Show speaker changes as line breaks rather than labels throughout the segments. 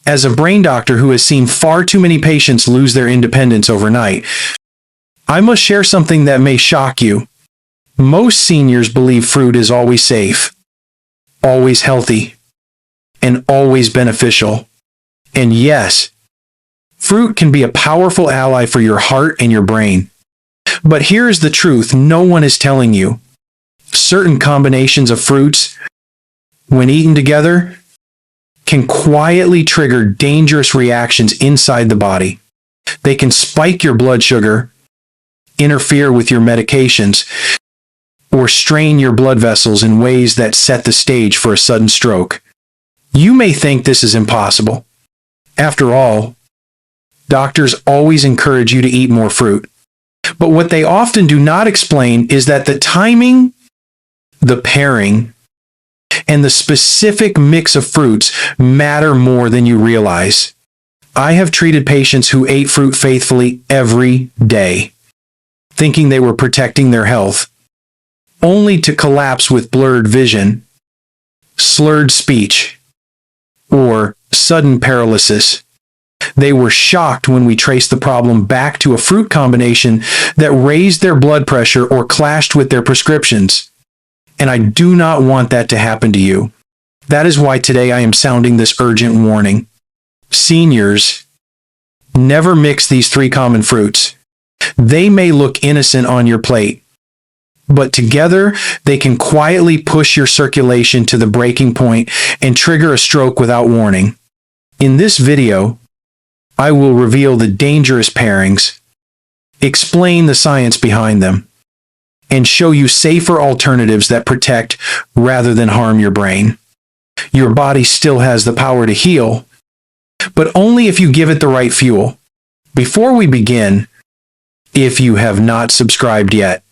As a brain doctor who has seen far too many patients lose their independence overnight, I must share something that may shock you. Most seniors believe fruit is always safe, always healthy, and always beneficial. And yes, fruit can be a powerful ally for your heart and your brain. But here's the truth no one is telling you. Certain combinations of fruits, when eaten together, can quietly trigger dangerous reactions inside the body. They can spike your blood sugar, interfere with your medications, or strain your blood vessels in ways that set the stage for a sudden stroke. You may think this is impossible. After all, doctors always encourage you to eat more fruit. But what they often do not explain is that the timing, the pairing, and the specific mix of fruits matter more than you realize. I have treated patients who ate fruit faithfully every day, thinking they were protecting their health, only to collapse with blurred vision, slurred speech, or sudden paralysis. They were shocked when we traced the problem back to a fruit combination that raised their blood pressure or clashed with their prescriptions. And I do not want that to happen to you. That is why today I am sounding this urgent warning. Seniors, never mix these three common fruits. They may look innocent on your plate, but together they can quietly push your circulation to the breaking point and trigger a stroke without warning. In this video, I will reveal the dangerous pairings, explain the science behind them, and show you safer alternatives that protect rather than harm your brain. Your body still has the power to heal, but only if you give it the right fuel. Before we begin, if you have not subscribed yet,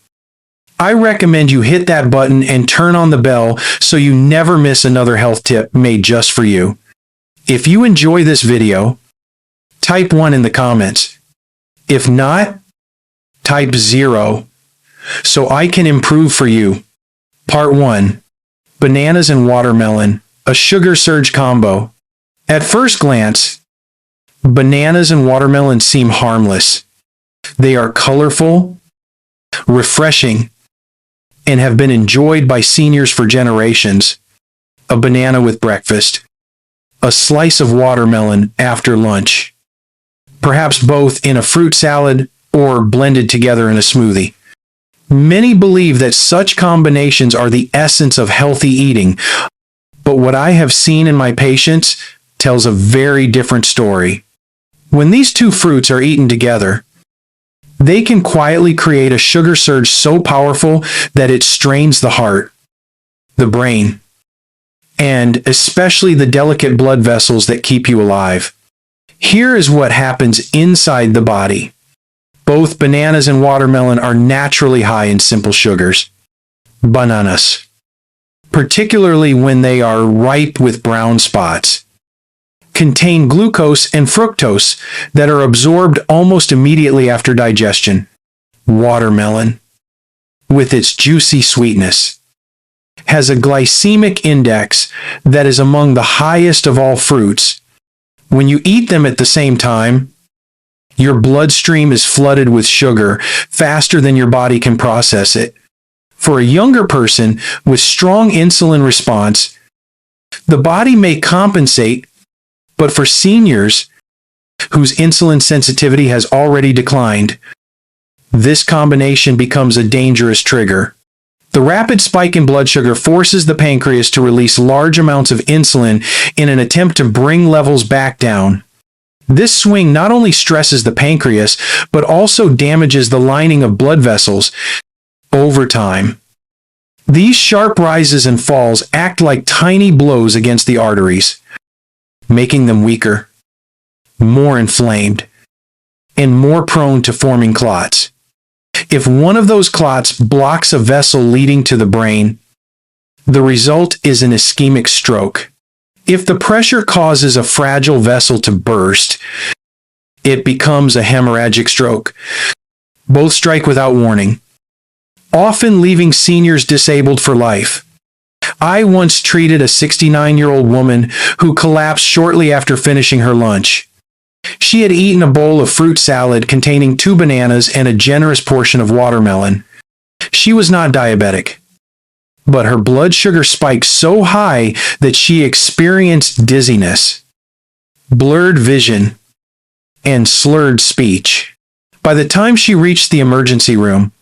I recommend you hit that button and turn on the bell so you never miss another health tip made just for you. If you enjoy this video, type 1 in the comments. If not, type 0 so I can improve for you. Part 1. Bananas and watermelon, a sugar surge combo. At first glance, bananas and watermelon seem harmless. They are colorful, refreshing, and have been enjoyed by seniors for generations. A banana with breakfast, a slice of watermelon after lunch, perhaps both in a fruit salad or blended together in a smoothie. Many believe that such combinations are the essence of healthy eating, but what I have seen in my patients tells a very different story. When these two fruits are eaten together, they can quietly create a sugar surge so powerful that it strains the heart, the brain, and especially the delicate blood vessels that keep you alive. Here is what happens inside the body. Both bananas and watermelon are naturally high in simple sugars. Bananas, particularly when they are ripe with brown spots, contain glucose and fructose that are absorbed almost immediately after digestion. Watermelon, with its juicy sweetness, has a glycemic index that is among the highest of all fruits. When you eat them at the same time, your bloodstream is flooded with sugar faster than your body can process it. For a younger person with strong insulin response, the body may compensate, but for seniors whose insulin sensitivity has already declined, this combination becomes a dangerous trigger. The rapid spike in blood sugar forces the pancreas to release large amounts of insulin in an attempt to bring levels back down. This swing not only stresses the pancreas, but also damages the lining of blood vessels over time. These sharp rises and falls act like tiny blows against the arteries, making them weaker, more inflamed, and more prone to forming clots. If one of those clots blocks a vessel leading to the brain, the result is an ischemic stroke. If the pressure causes a fragile vessel to burst, it becomes a hemorrhagic stroke. Both strike without warning, often leaving seniors disabled for life. I once treated a 69-year-old woman who collapsed shortly after finishing her lunch. She had eaten a bowl of fruit salad containing 2 bananas and a generous portion of watermelon. She was not diabetic, but her blood sugar spiked so high that she experienced dizziness, blurred vision, and slurred speech. By the time she reached the emergency room,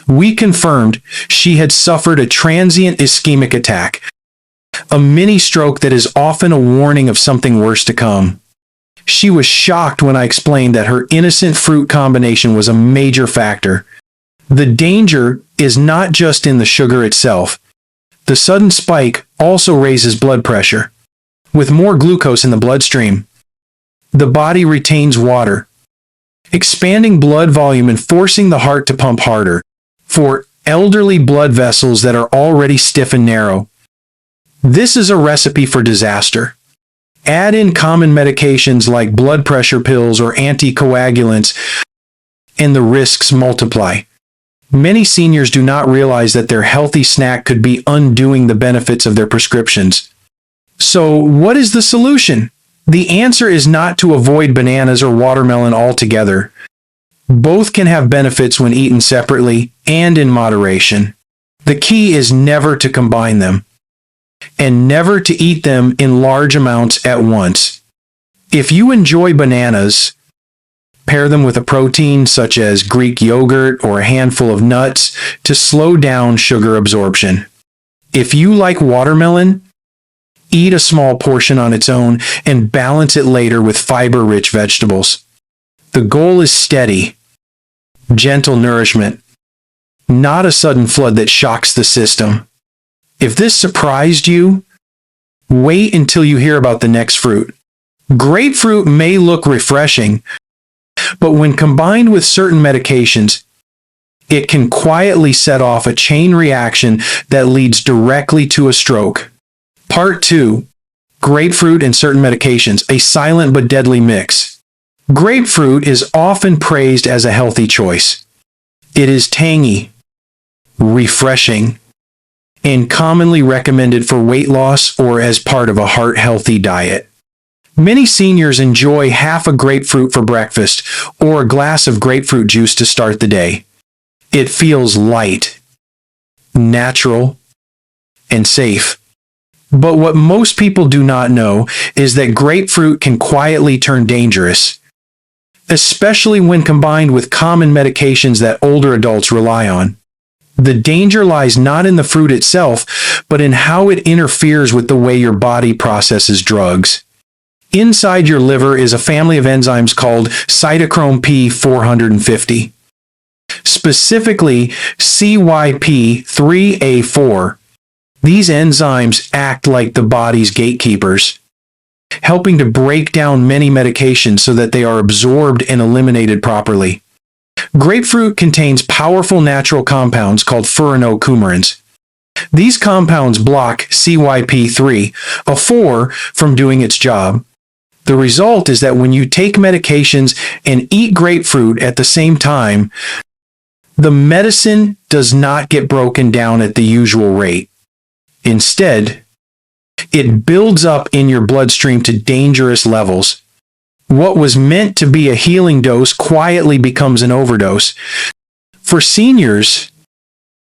we confirmed she had suffered a transient ischemic attack, a mini stroke that is often a warning of something worse to come. She was shocked when I explained that her innocent fruit combination was a major factor. The danger is not just in the sugar itself. The sudden spike also raises blood pressure. With more glucose in the bloodstream, the body retains water, expanding blood volume and forcing the heart to pump harder. For elderly blood vessels that are already stiff and narrow, this is a recipe for disaster. Add in common medications like blood pressure pills or anticoagulants, and the risks multiply. Many seniors do not realize that their healthy snack could be undoing the benefits of their prescriptions. So, what is the solution? The answer is not to avoid bananas or watermelon altogether. Both can have benefits when eaten separately and in moderation. The key is never to combine them, and never to eat them in large amounts at once. If you enjoy bananas, pair them with a protein such as Greek yogurt or a handful of nuts to slow down sugar absorption. If you like watermelon, eat a small portion on its own and balance it later with fiber-rich vegetables. The goal is steady, gentle nourishment, not a sudden flood that shocks the system. If this surprised you, wait until you hear about the next fruit. Grapefruit may look refreshing, but when combined with certain medications, it can quietly set off a chain reaction that leads directly to a stroke. Part 2. Grapefruit and certain medications, a silent but deadly mix. Grapefruit is often praised as a healthy choice. It is tangy, refreshing, and commonly recommended for weight loss or as part of a heart-healthy diet. Many seniors enjoy half a grapefruit for breakfast or a glass of grapefruit juice to start the day. It feels light, natural, and safe. But what most people do not know is that grapefruit can quietly turn dangerous, especially when combined with common medications that older adults rely on. The danger lies not in the fruit itself, but in how it interferes with the way your body processes drugs. Inside your liver is a family of enzymes called cytochrome P450. Specifically, CYP3A4. These enzymes act like the body's gatekeepers, helping to break down many medications so that they are absorbed and eliminated properly. Grapefruit contains powerful natural compounds called furanocoumarins. These compounds block CYP3A4 from doing its job. The result is that when you take medications and eat grapefruit at the same time, the medicine does not get broken down at the usual rate. Instead, it builds up in your bloodstream to dangerous levels. What was meant to be a healing dose quietly becomes an overdose. For seniors,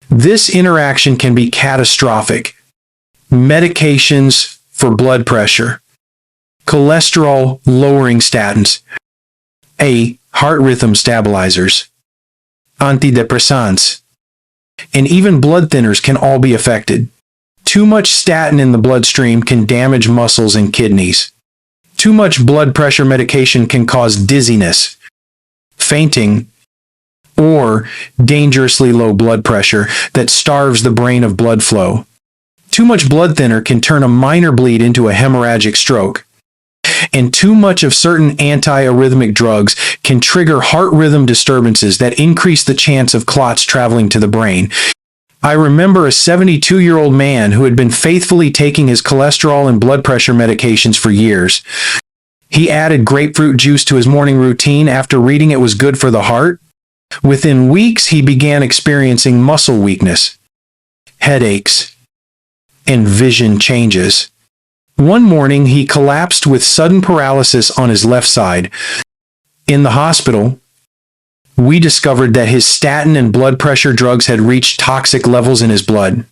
this interaction can be catastrophic. Medications for blood pressure, cholesterol-lowering statins, heart rhythm stabilizers, antidepressants, and even blood thinners can all be affected. Too much statin in the bloodstream can damage muscles and kidneys. Too much blood pressure medication can cause dizziness, fainting, or dangerously low blood pressure that starves the brain of blood flow. Too much blood thinner can turn a minor bleed into a hemorrhagic stroke. And too much of certain antiarrhythmic drugs can trigger heart rhythm disturbances that increase the chance of clots traveling to the brain. I remember a 72-year-old man who had been faithfully taking his cholesterol and blood pressure medications for years. He added grapefruit juice to his morning routine after reading it was good for the heart. Within weeks, he began experiencing muscle weakness, headaches, and vision changes. One morning, he collapsed with sudden paralysis on his left side. In the hospital, we discovered that his statin and blood pressure drugs had reached toxic levels in his blood.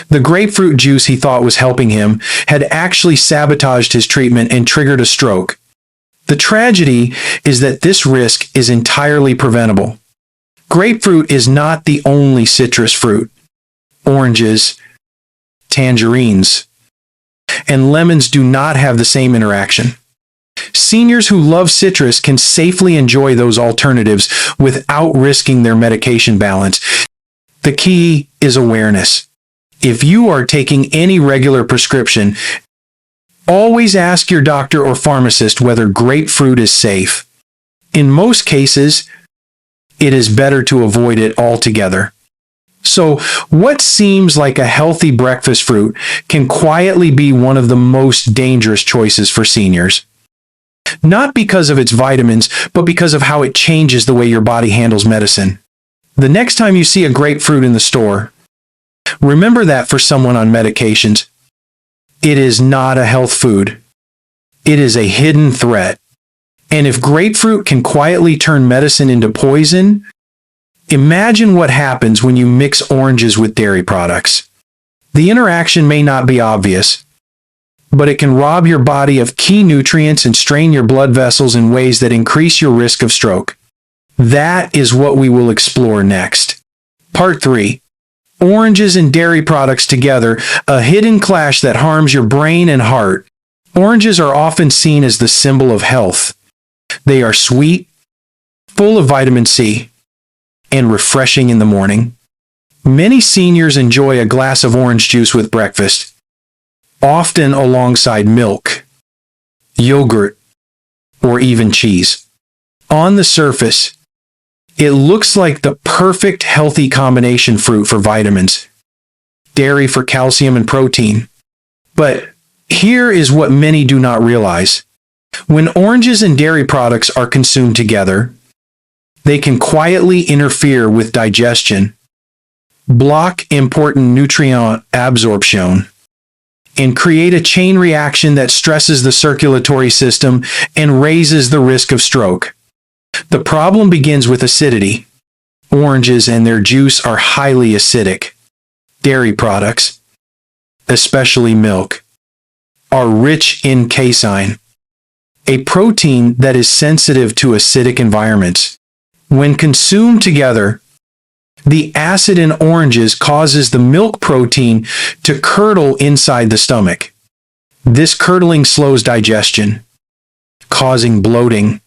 The grapefruit juice he thought was helping him had actually sabotaged his treatment and triggered a stroke. The tragedy is that this risk is entirely preventable. Grapefruit is not the only citrus fruit. Oranges, tangerines, and lemons do not have the same interaction. Seniors who love citrus can safely enjoy those alternatives without risking their medication balance. The key is awareness. If you are taking any regular prescription, always ask your doctor or pharmacist whether grapefruit is safe. In most cases, it is better to avoid it altogether. So, what seems like a healthy breakfast fruit can quietly be one of the most dangerous choices for seniors. Not because of its vitamins, but because of how it changes the way your body handles medicine. The next time you see a grapefruit in the store, remember that for someone on medications, it is not a health food. It is a hidden threat. And if grapefruit can quietly turn medicine into poison, imagine what happens when you mix oranges with dairy products. The interaction may not be obvious, but it can rob your body of key nutrients and strain your blood vessels in ways that increase your risk of stroke. That is what we will explore next. Part 3. Oranges and dairy products together, a hidden clash that harms your brain and heart. Oranges are often seen as the symbol of health. They are sweet, full of vitamin C, and refreshing in the morning. Many seniors enjoy a glass of orange juice with breakfast, often alongside milk, yogurt, or even cheese. On the surface, it looks like the perfect healthy combination fruit for vitamins, dairy for calcium and protein. But here is what many do not realize. When oranges and dairy products are consumed together, they can quietly interfere with digestion, block important nutrient absorption, and create a chain reaction that stresses the circulatory system and raises the risk of stroke. The problem begins with acidity. Oranges and their juice are highly acidic. Dairy products, especially milk, are rich in casein, a protein that is sensitive to acidic environments. When consumed together, the acid in oranges causes the milk protein to curdle inside the stomach. This curdling slows digestion, causing bloating,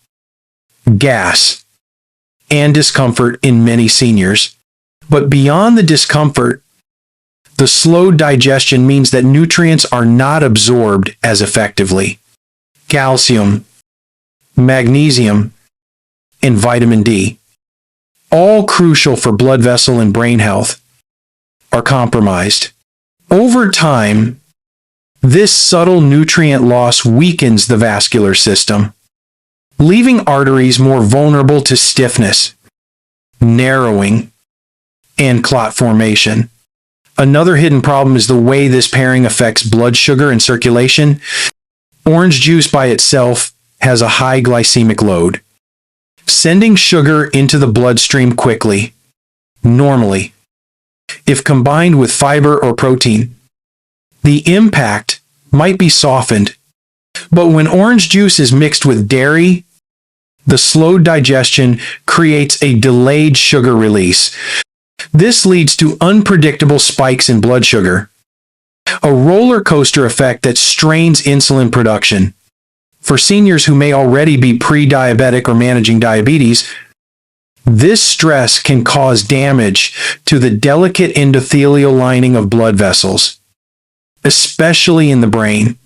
gas, and discomfort in many seniors. But beyond the discomfort, the slowed digestion means that nutrients are not absorbed as effectively. Calcium, magnesium, and vitamin D, all crucial for blood vessel and brain health, are compromised. Over time, this subtle nutrient loss weakens the vascular system, leaving arteries more vulnerable to stiffness, narrowing, and clot formation. Another hidden problem is the way this pairing affects blood sugar and circulation. Orange juice by itself has a high glycemic load, sending sugar into the bloodstream quickly. Normally, if combined with fiber or protein, the impact might be softened. But when orange juice is mixed with dairy, the slowed digestion creates a delayed sugar release. This leads to unpredictable spikes in blood sugar, a roller coaster effect that strains insulin production. For seniors who may already be pre-diabetic or managing diabetes, this stress can cause damage to the delicate endothelial lining of blood vessels, especially in the brain.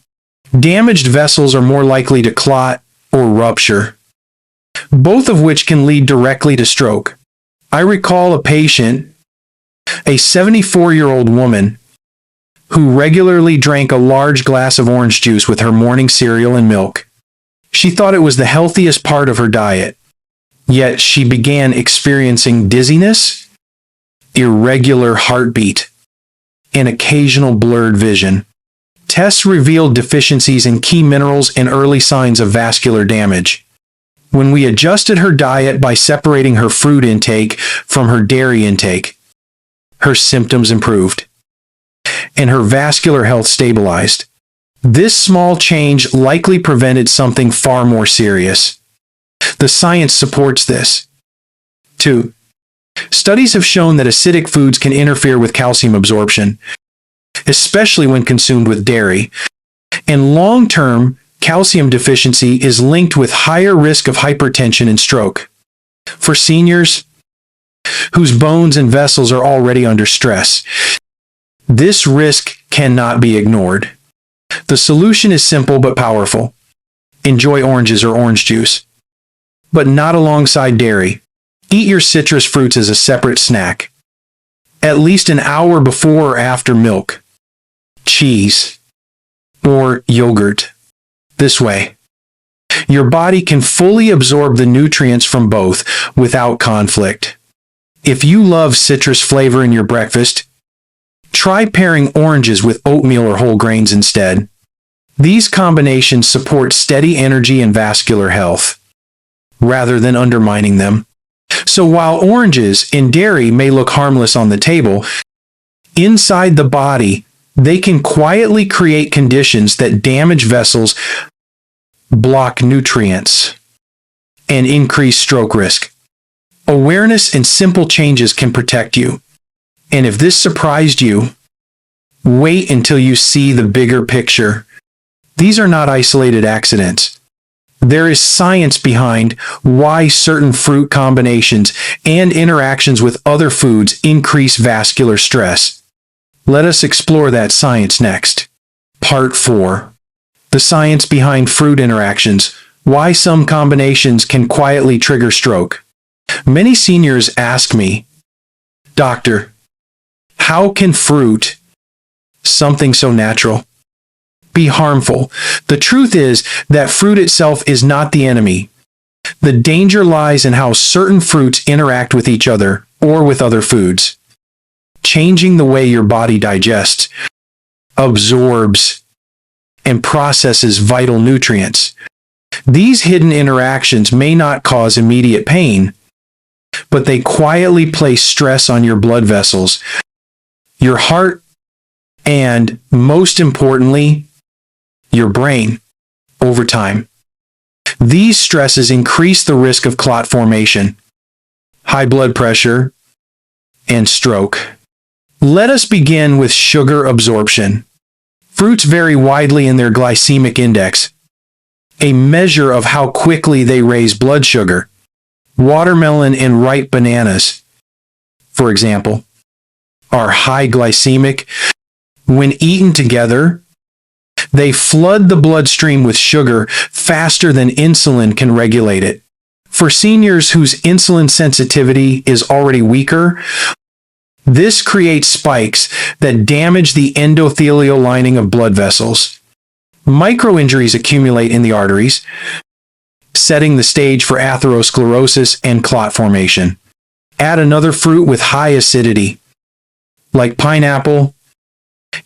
Damaged vessels are more likely to clot or rupture, both of which can lead directly to stroke. I recall a patient, a 74-year-old woman, who regularly drank a large glass of orange juice with her morning cereal and milk. She thought it was the healthiest part of her diet, yet she began experiencing dizziness, irregular heartbeat, and occasional blurred vision. Tests revealed deficiencies in key minerals and early signs of vascular damage. When we adjusted her diet by separating her fruit intake from her dairy intake, her symptoms improved, and her vascular health stabilized. This small change likely prevented something far more serious. The science supports this. 2. Studies have shown that acidic foods can interfere with calcium absorption, especially when consumed with dairy, and long-term calcium deficiency is linked with higher risk of hypertension and stroke. For seniors whose bones and vessels are already under stress, this risk cannot be ignored. The solution is simple but powerful. Enjoy oranges or orange juice, but not alongside dairy. Eat your citrus fruits as a separate snack, at least an hour before or after milk, cheese, or yogurt. This way, your body can fully absorb the nutrients from both without conflict. If you love citrus flavor in your breakfast, try pairing oranges with oatmeal or whole grains instead. These combinations support steady energy and vascular health, rather than undermining them. So while oranges in dairy may look harmless on the table, inside the body, they can quietly create conditions that damage vessels, block nutrients, and increase stroke risk. Awareness and simple changes can protect you. And if this surprised you, wait until you see the bigger picture. These are not isolated accidents. There is science behind why certain fruit combinations and interactions with other foods increase vascular stress. Let us explore that science next. Part 4. The science behind fruit interactions. Why some combinations can quietly trigger stroke. Many seniors ask me, "Doctor, how can fruit, something so natural, be harmful?" The truth is that fruit itself is not the enemy. The danger lies in how certain fruits interact with each other or with other foods, changing the way your body digests, absorbs, and processes vital nutrients. These hidden interactions may not cause immediate pain, but they quietly place stress on your blood vessels, your heart, and, most importantly, your brain over time. These stresses increase the risk of clot formation, high blood pressure, and stroke. Let us begin with sugar absorption. Fruits vary widely in their glycemic index, a measure of how quickly they raise blood sugar. Watermelon and ripe bananas, for example, are high glycemic. When eaten together, they flood the bloodstream with sugar faster than insulin can regulate it. For seniors whose insulin sensitivity is already weaker, this creates spikes that damage the endothelial lining of blood vessels. Microinjuries accumulate in the arteries, setting the stage for atherosclerosis and clot formation. Add another fruit with high acidity, like pineapple,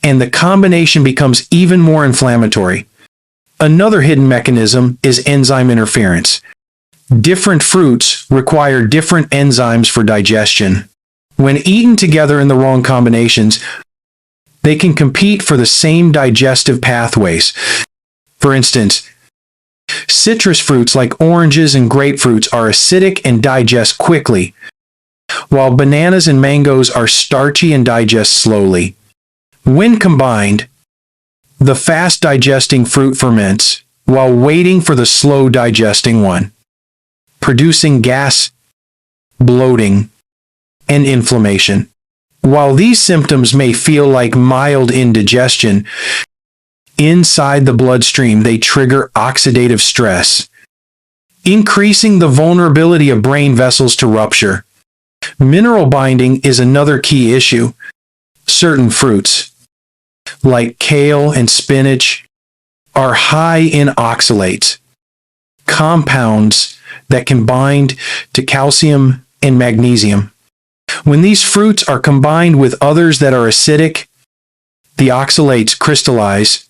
and the combination becomes even more inflammatory. Another hidden mechanism is enzyme interference. Different fruits require different enzymes for digestion. When eaten together in the wrong combinations, they can compete for the same digestive pathways. For instance, citrus fruits like oranges and grapefruits are acidic and digest quickly, while bananas and mangoes are starchy and digest slowly. When combined, the fast-digesting fruit ferments while waiting for the slow-digesting one, producing gas, bloating, and inflammation. While these symptoms may feel like mild indigestion, inside the bloodstream they trigger oxidative stress, increasing the vulnerability of brain vessels to rupture. Mineral binding is another key issue. Certain fruits, like kale and spinach, are high in oxalates, compounds that can bind to calcium and magnesium. When these fruits are combined with others that are acidic, The oxalates crystallize,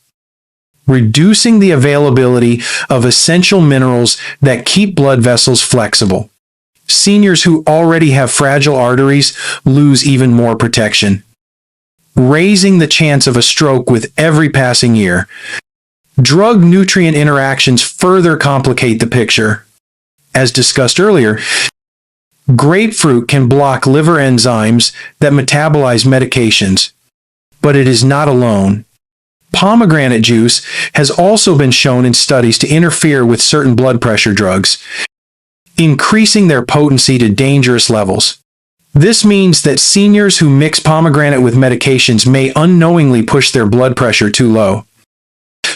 reducing the availability of essential minerals that keep blood vessels flexible. Seniors who already have fragile arteries lose even more protection, raising the chance of a stroke with every passing year. Drug-nutrient interactions further complicate the picture. As discussed earlier, grapefruit can block liver enzymes that metabolize medications, but it is not alone. Pomegranate juice has also been shown in studies to interfere with certain blood pressure drugs, increasing their potency to dangerous levels. This means that seniors who mix pomegranate with medications may unknowingly push their blood pressure too low,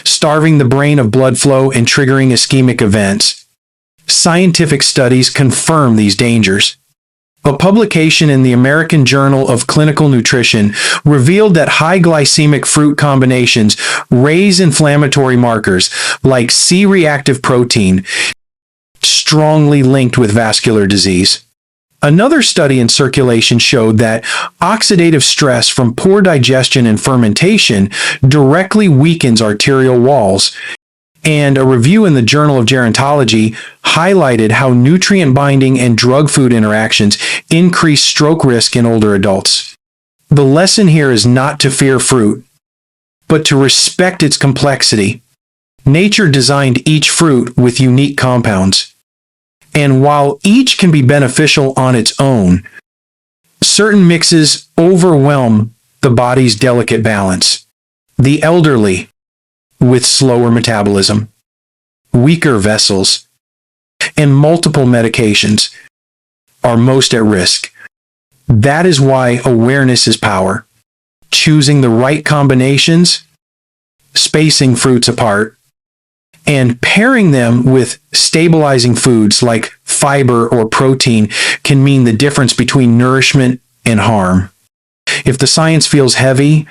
starving the brain of blood flow and triggering ischemic events. Scientific studies confirm these dangers. A publication in the American Journal of Clinical Nutrition revealed that high glycemic fruit combinations raise inflammatory markers like C-reactive protein, strongly linked with vascular disease. Another study in Circulation showed that oxidative stress from poor digestion and fermentation directly weakens arterial walls, and a review in the Journal of Gerontology highlighted how nutrient binding and drug-food interactions increase stroke risk in older adults. The lesson here is not to fear fruit, but to respect its complexity. Nature designed each fruit with unique compounds, and while each can be beneficial on its own, certain mixes overwhelm the body's delicate balance. The elderly, with slower metabolism, weaker vessels, and multiple medications, are most at risk. That is why awareness is power. Choosing the right combinations, spacing fruits apart, and pairing them with stabilizing foods like fiber or protein can mean the difference between nourishment and harm. If the science feels heavy,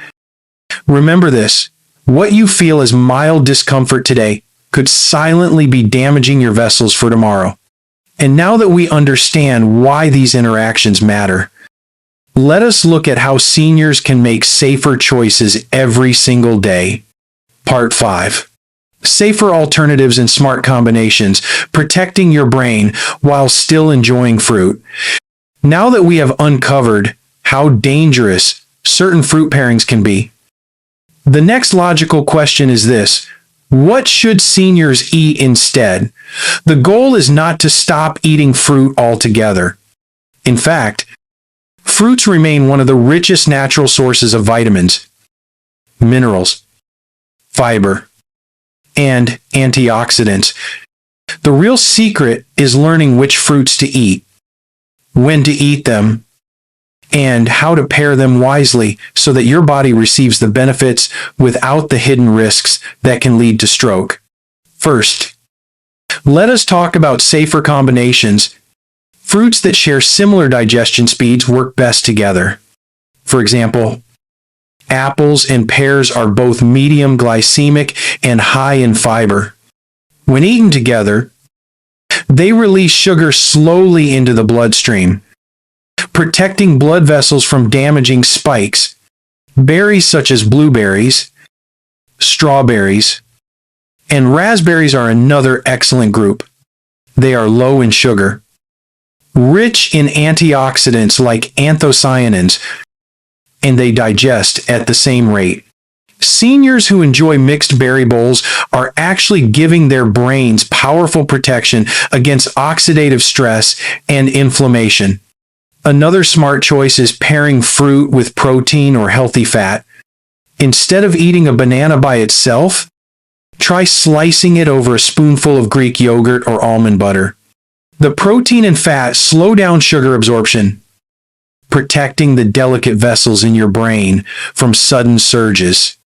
remember this: what you feel as mild discomfort today could silently be damaging your vessels for tomorrow. And now that we understand why these interactions matter, let us look at how seniors can make safer choices every single day. Part 5. Safer alternatives and smart combinations, protecting your brain while still enjoying fruit. Now that we have uncovered how dangerous certain fruit pairings can be, the next logical question is this: what should seniors eat instead? The goal is not to stop eating fruit altogether. In fact, fruits remain one of the richest natural sources of vitamins, minerals, fiber, and antioxidants. The real secret is learning which fruits to eat, when to eat them, and how to pair them wisely so that your body receives the benefits without the hidden risks that can lead to stroke. First, let us talk about safer combinations. Fruits that share similar digestion speeds work best together. For example, apples and pears are both medium glycemic and high in fiber. When eaten together, they release sugar slowly into the bloodstream, protecting blood vessels from damaging spikes. Berries such as blueberries, strawberries, and raspberries are another excellent group. They are low in sugar, rich in antioxidants like anthocyanins, and they digest at the same rate. Seniors who enjoy mixed berry bowls are actually giving their brains powerful protection against oxidative stress and inflammation. Another smart choice is pairing fruit with protein or healthy fat. Instead of eating a banana by itself, try slicing it over a spoonful of Greek yogurt or almond butter. The protein and fat slow down sugar absorption, protecting the delicate vessels in your brain from sudden surges.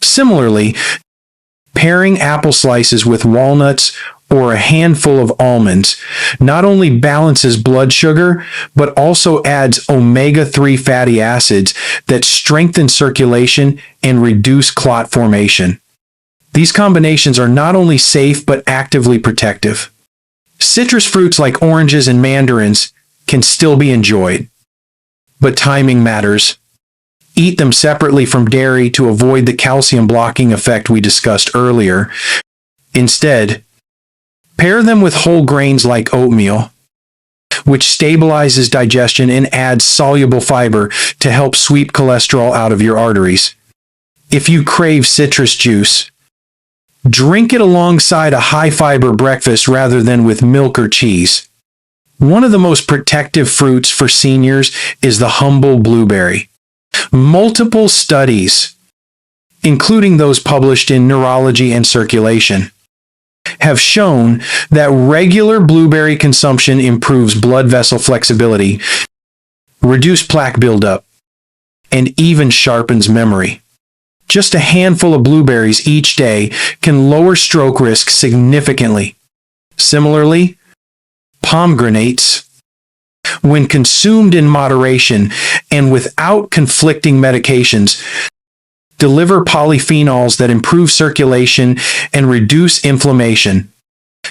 Similarly, pairing apple slices with walnuts or a handful of almonds not only balances blood sugar, but also adds omega-3 fatty acids that strengthen circulation and reduce clot formation. These combinations are not only safe but actively protective. Citrus fruits like oranges and mandarins can still be enjoyed, but timing matters. Eat them separately from dairy to avoid the calcium blocking effect we discussed earlier. Instead, pair them with whole grains like oatmeal, which stabilizes digestion and adds soluble fiber to help sweep cholesterol out of your arteries. If you crave citrus juice, drink it alongside a high-fiber breakfast rather than with milk or cheese. One of the most protective fruits for seniors is the humble blueberry. Multiple studies, including those published in Neurology and Circulation, have shown that regular blueberry consumption improves blood vessel flexibility, reduces plaque buildup, and even sharpens memory. Just a handful of blueberries each day can lower stroke risk significantly. Similarly, pomegranates, when consumed in moderation and without conflicting medications, deliver polyphenols that improve circulation and reduce inflammation.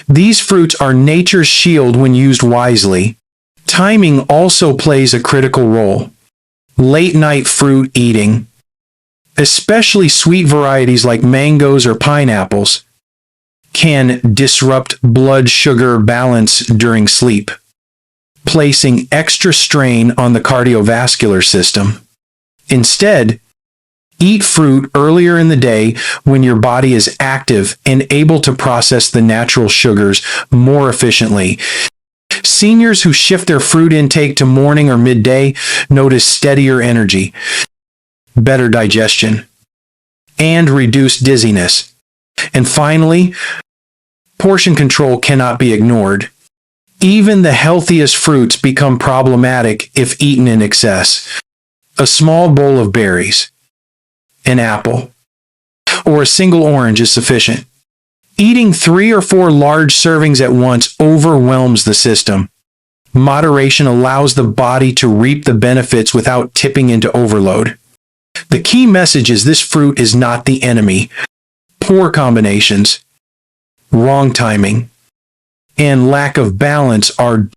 These fruits are nature's shield when used wisely. Timing also plays a critical role. Late-night fruit eating, especially sweet varieties like mangoes or pineapples, can disrupt blood sugar balance during sleep, placing extra strain on the cardiovascular system. Instead, eat fruit earlier in the day when your body is active and able to process the natural sugars more efficiently. Seniors who shift their fruit intake to morning or midday notice steadier energy, better digestion, and reduced dizziness. And finally, portion control cannot be ignored. Even the healthiest fruits become problematic if eaten in excess. A small bowl of berries, an apple, or a single orange is sufficient. Eating 3 or 4 large servings at once overwhelms the system. Moderation allows the body to reap the benefits without tipping into overload. The key message is this fruit is not the enemy. Poor combinations, wrong timing, and lack of balance are.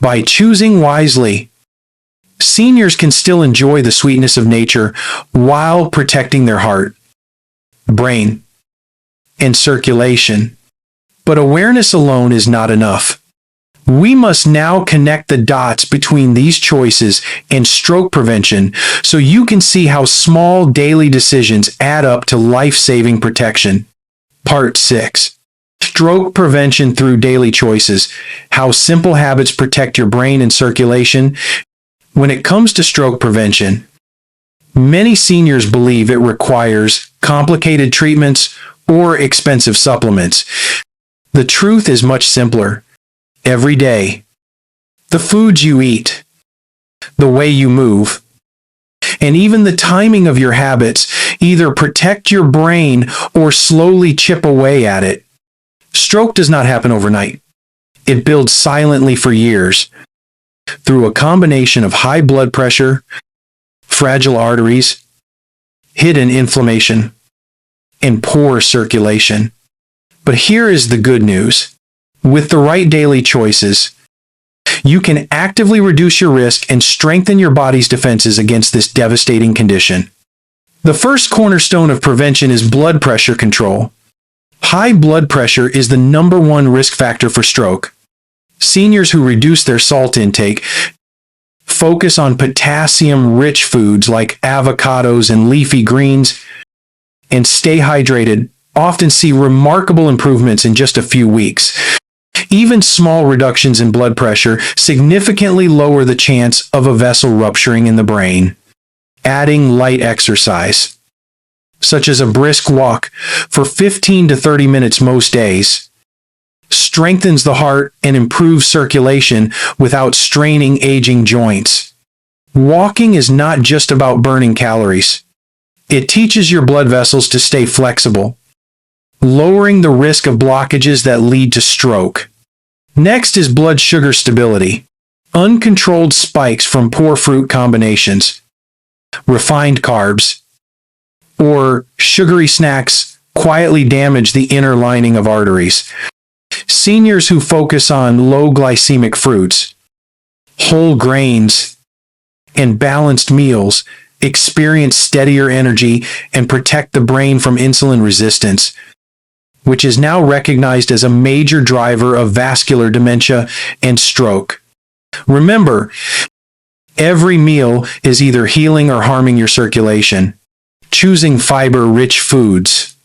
By choosing wisely, seniors can still enjoy the sweetness of nature while protecting their heart, brain, and circulation. But awareness alone is not enough. We must now connect the dots between these choices and stroke prevention so you can see how small daily decisions add up to life-saving protection. Part 6. Stroke prevention through daily choices. How simple habits protect your brain and circulation. When it comes to stroke prevention, many seniors believe it requires complicated treatments or expensive supplements. The truth is much simpler. Every day, the foods you eat, the way you move, and even the timing of your habits either protect your brain or slowly chip away at it. Stroke does not happen overnight. It builds silently for years through a combination of high blood pressure, fragile arteries, hidden inflammation, and poor circulation. But here is the good news. With the right daily choices, you can actively reduce your risk and strengthen your body's defenses against this devastating condition. The first cornerstone of prevention is blood pressure control. High blood pressure is the #1 risk factor for stroke. Seniors who reduce their salt intake, focus on potassium-rich foods like avocados and leafy greens, and stay hydrated often see remarkable improvements in just a few weeks. Even small reductions in blood pressure significantly lower the chance of a vessel rupturing in the brain. Adding light exercise, such as a brisk walk for 15 to 30 minutes most days, strengthens the heart and improves circulation without straining aging joints. Walking is not just about burning calories. It teaches your blood vessels to stay flexible, lowering the risk of blockages that lead to stroke. Next is blood sugar stability. Uncontrolled spikes from poor fruit combinations, refined carbs, or sugary snacks quietly damage the inner lining of arteries. Seniors who focus on low glycemic fruits, whole grains, and balanced meals experience steadier energy, and protect the brain from insulin resistance, which is now recognized as a major driver of vascular dementia and stroke. Remember, every meal is either healing or harming your circulation. Choosing fiber-rich foods,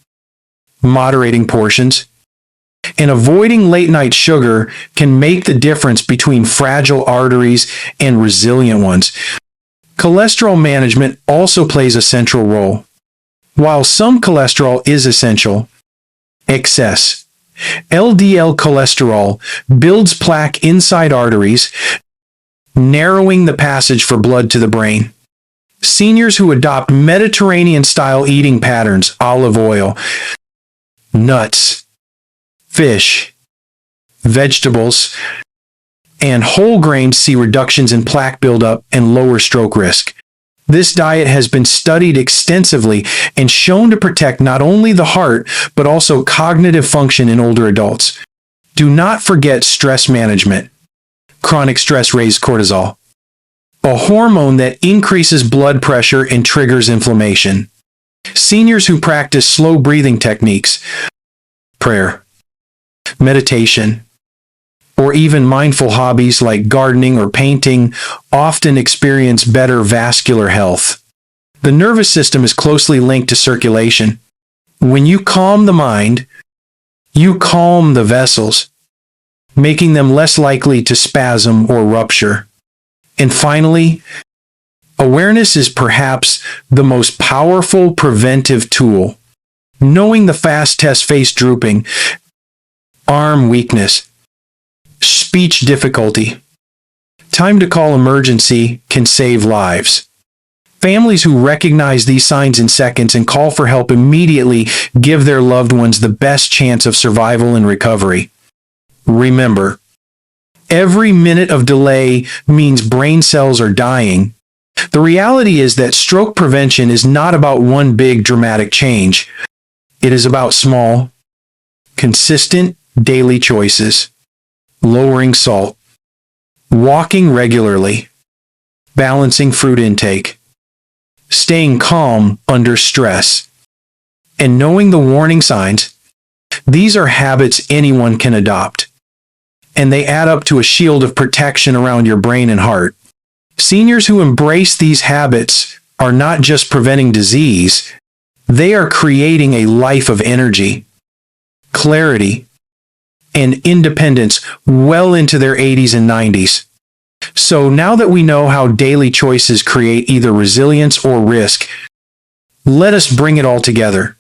moderating portions, and avoiding late-night sugar can make the difference between fragile arteries and resilient ones. Cholesterol management also plays a central role. While some cholesterol is essential, excess LDL cholesterol builds plaque inside arteries, narrowing the passage for blood to the brain. Seniors who adopt Mediterranean-style eating patterns, olive oil, nuts, fish, vegetables, and whole grains see reductions in plaque buildup and lower stroke risk. This diet has been studied extensively and shown to protect not only the heart, but also cognitive function in older adults. Do not forget stress management. Chronic stress raises cortisol, a hormone that increases blood pressure and triggers inflammation. Seniors who practice slow breathing techniques, prayer, meditation, or even mindful hobbies like gardening or painting often experience better vascular health. The nervous system is closely linked to circulation. When you calm the mind, you calm the vessels, making them less likely to spasm or rupture. And finally, awareness is perhaps the most powerful preventive tool. Knowing the fast test face drooping, arm weakness, speech difficulty, time to call emergency can save lives. Families who recognize these signs in seconds and call for help immediately give their loved ones the best chance of survival and recovery. Remember, every minute of delay means brain cells are dying. The reality is that stroke prevention is not about one big dramatic change. It is about small, consistent daily choices. Lowering salt, walking regularly, balancing fruit intake, staying calm under stress, and knowing the warning signs. These are habits anyone can adopt, and they add up to a shield of protection around your brain and heart. Seniors who embrace these habits are not just preventing disease, they are creating a life of energy, clarity, and independence well into their 80s and 90s. So now that we know how daily choices create either resilience or risk, let us bring it all together.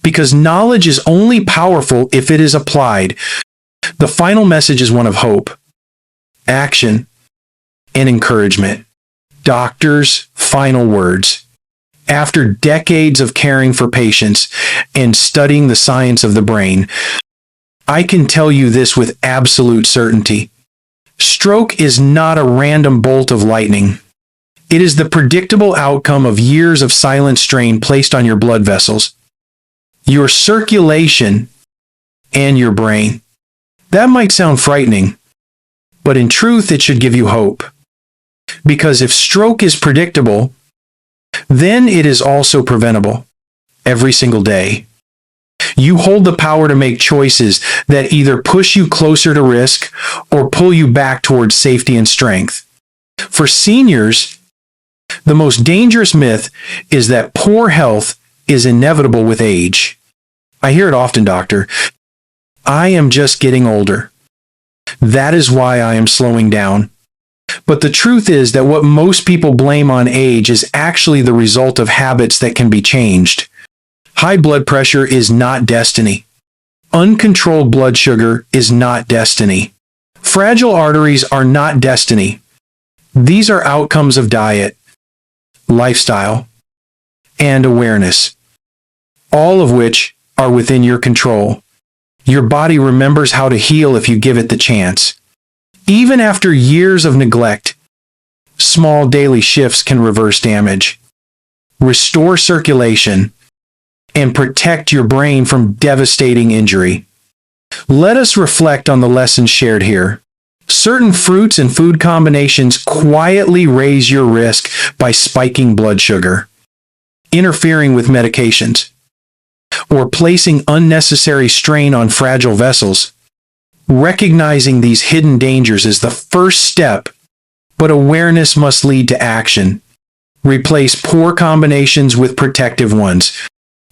Because knowledge is only powerful if it is applied. The final message is one of hope, action, and encouragement. Doctors' final words. After decades of caring for patients and studying the science of the brain, I can tell you this with absolute certainty. Stroke is not a random bolt of lightning. It is the predictable outcome of years of silent strain placed on your blood vessels, your circulation, and your brain. That might sound frightening, but in truth it should give you hope. Because if stroke is predictable, then it is also preventable every single day. You hold the power to make choices that either push you closer to risk or pull you back towards safety and strength. For seniors, the most dangerous myth is that poor health is inevitable with age. I hear it often, doctor. I am just getting older. That is why I am slowing down. But the truth is that what most people blame on age is actually the result of habits that can be changed. High blood pressure is not destiny. Uncontrolled blood sugar is not destiny. Fragile arteries are not destiny. These are outcomes of diet, lifestyle, and awareness, all of which are within your control. Your body remembers how to heal if you give it the chance. Even after years of neglect, small daily shifts can reverse damage, restore circulation, and protect your brain from devastating injury. Let us reflect on the lessons shared here. Certain fruits and food combinations quietly raise your risk by spiking blood sugar, interfering with medications, or placing unnecessary strain on fragile vessels. Recognizing these hidden dangers is the first step, but awareness must lead to action. Replace poor combinations with protective ones.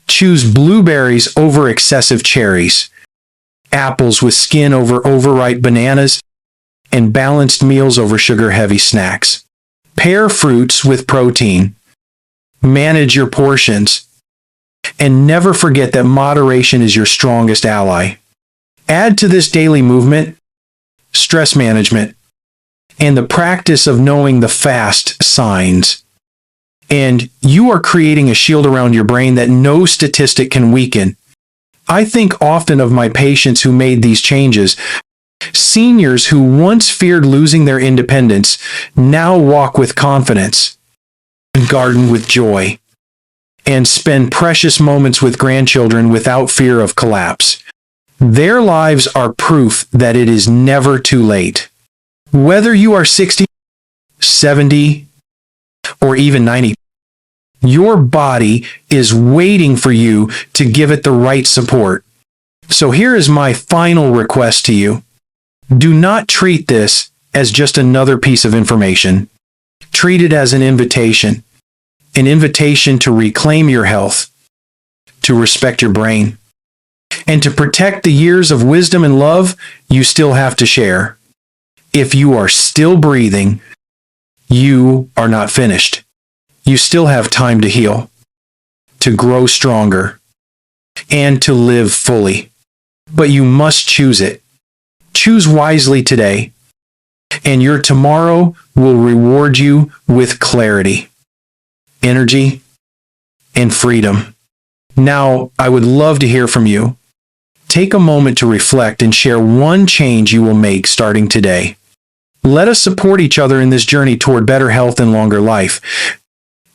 Choose blueberries over excessive cherries, apples with skin over overripe bananas, and balanced meals over sugar-heavy snacks. Pair fruits with protein. Manage your portions. And never forget that moderation is your strongest ally. Add to this daily movement, stress management, and the practice of knowing the fast signs. And you are creating a shield around your brain that no statistic can weaken. I think often of my patients who made these changes. Seniors who once feared losing their independence now walk with confidence, garden with joy, and spend precious moments with grandchildren without fear of collapse. Their lives are proof that it is never too late. Whether you are 60, 70, or even 90, your body is waiting for you to give it the right support. So here is my final request to you. Do not treat this as just another piece of information. Treat it as an invitation to reclaim your health, to respect your brain, and to protect the years of wisdom and love you still have to share. If you are still breathing, you are not finished. You still have time to heal, to grow stronger, and to live fully. But you must choose it. Choose wisely today, and your tomorrow will reward you with clarity, energy, and freedom. Now, I would love to hear from you. Take a moment to reflect and share one change you will make starting today. Let us support each other in this journey toward better health and longer life.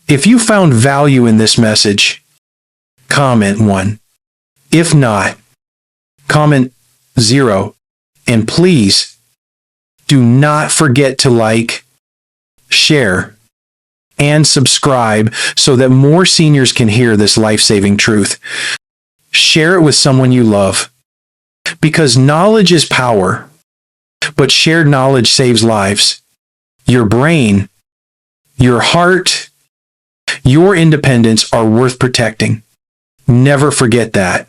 If you found value in this message, comment 1. If not, comment 0. And please, do not forget to like, share, and subscribe so that more seniors can hear this life-saving truth. Share it with someone you love. Because knowledge is power, but shared knowledge saves lives. Your brain, your heart, your independence are worth protecting. Never forget that.